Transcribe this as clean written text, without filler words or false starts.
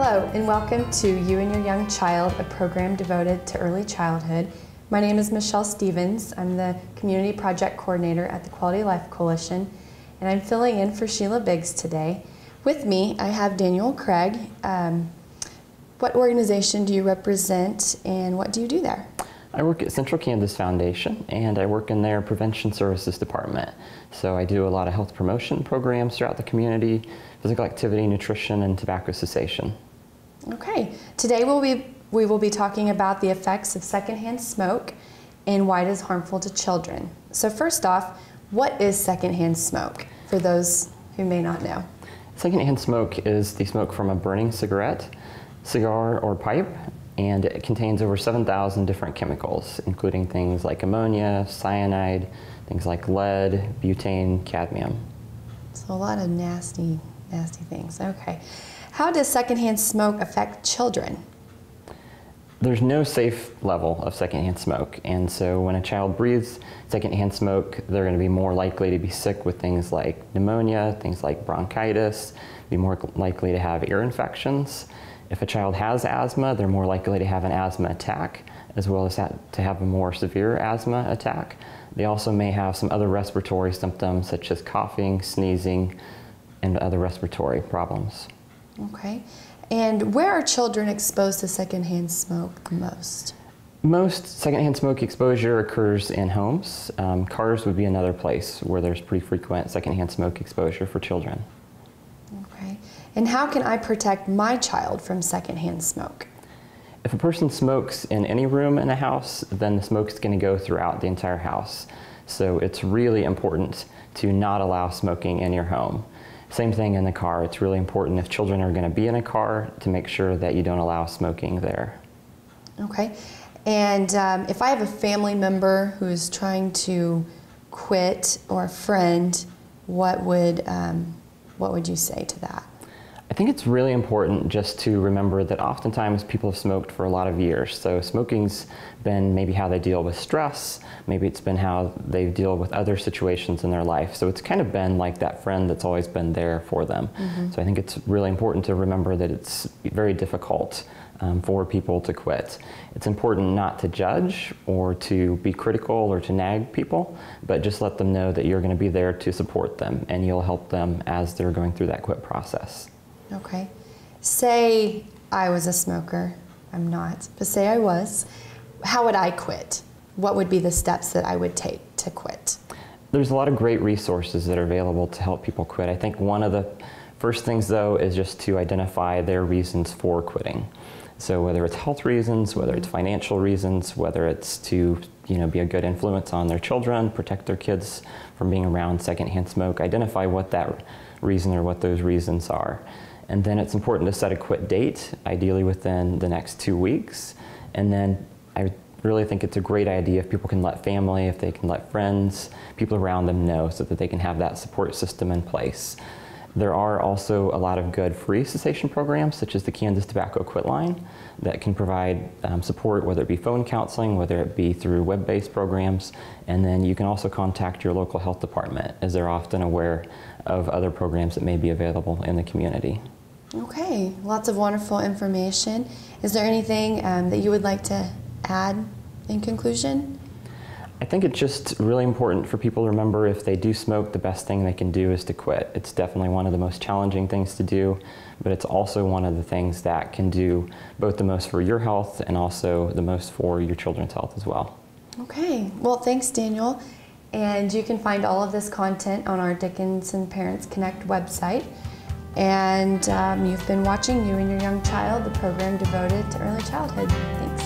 Hello and welcome to You and Your Young Child, a program devoted to early childhood. My name is Michelle Stevens. I'm the Community Project Coordinator at the Quality Life Coalition, and I'm filling in for Sheila Biggs today. With me, I have Daniel Craig. What organization do you represent and what do you do there? I work at Central Kansas Foundation and I work in their Prevention Services Department. So I do a lot of health promotion programs throughout the community, physical activity, nutrition, and tobacco cessation. Okay, today we will be talking about the effects of secondhand smoke and why it is harmful to children. So first off, what is secondhand smoke for those who may not know? Secondhand smoke is the smoke from a burning cigarette, cigar, or pipe, and it contains over 7,000 different chemicals, including things like ammonia, cyanide, things like lead, butane, cadmium. So a lot of nasty things. Okay. How does secondhand smoke affect children? There's no safe level of secondhand smoke, and so when a child breathes secondhand smoke, they're going to be more likely to be sick with things like pneumonia, things like bronchitis, be more likely to have ear infections. If a child has asthma, they're more likely to have an asthma attack, as well as to have a more severe asthma attack. They also may have some other respiratory symptoms such as coughing, sneezing, and other respiratory problems. Okay. And where are children exposed to secondhand smoke the most? Most secondhand smoke exposure occurs in homes. Cars would be another place where there's pretty frequent secondhand smoke exposure for children. Okay. And how can I protect my child from secondhand smoke? If a person smokes in any room in a house, then the smoke is going to go throughout the entire house. So it's really important to not allow smoking in your home. Same thing in the car. It's really important if children are going to be in a car to make sure that you don't allow smoking there. Okay. And if I have a family member who is trying to quit, or a friend, what would you say to that? I think it's really important just to remember that oftentimes people have smoked for a lot of years. So smoking's been maybe how they deal with stress, maybe it's been how they deal with other situations in their life. So it's kind of been like that friend that's always been there for them. Mm-hmm. So I think it's really important to remember that it's very difficult for people to quit. It's important not to judge or to be critical or to nag people, but just let them know that you're going to be there to support them and you'll help them as they're going through that quit process. Okay. Say I was a smoker. I'm not, but say I was. How would I quit? What would be the steps that I would take to quit? There's a lot of great resources that are available to help people quit. I think one of the first things, though, is just to identify their reasons for quitting. So whether it's health reasons, whether it's financial reasons, whether it's to be a good influence on their children, protect their kids from being around secondhand smoke, identify what that reason or what those reasons are. And then it's important to set a quit date, ideally within the next 2 weeks. And then I really think it's a great idea if people can let family, if they can let friends, people around them know so that they can have that support system in place. There are also a lot of good free cessation programs, such as the Kansas Tobacco Quit Line, that can provide support, whether it be phone counseling, whether it be through web-based programs. And then you can also contact your local health department, as they're often aware of other programs that may be available in the community. Okay, lots of wonderful information. Is there anything that you would like to add in conclusion? I think it's just really important for people to remember if they do smoke, the best thing they can do is to quit. It's definitely one of the most challenging things to do, but it's also one of the things that can do both the most for your health and also the most for your children's health as well. Okay, well, thanks, Daniel. And you can find all of this content on our Dickinson Parents Connect website. And you've been watching You and Your Young Child, the program devoted to early childhood. Thanks.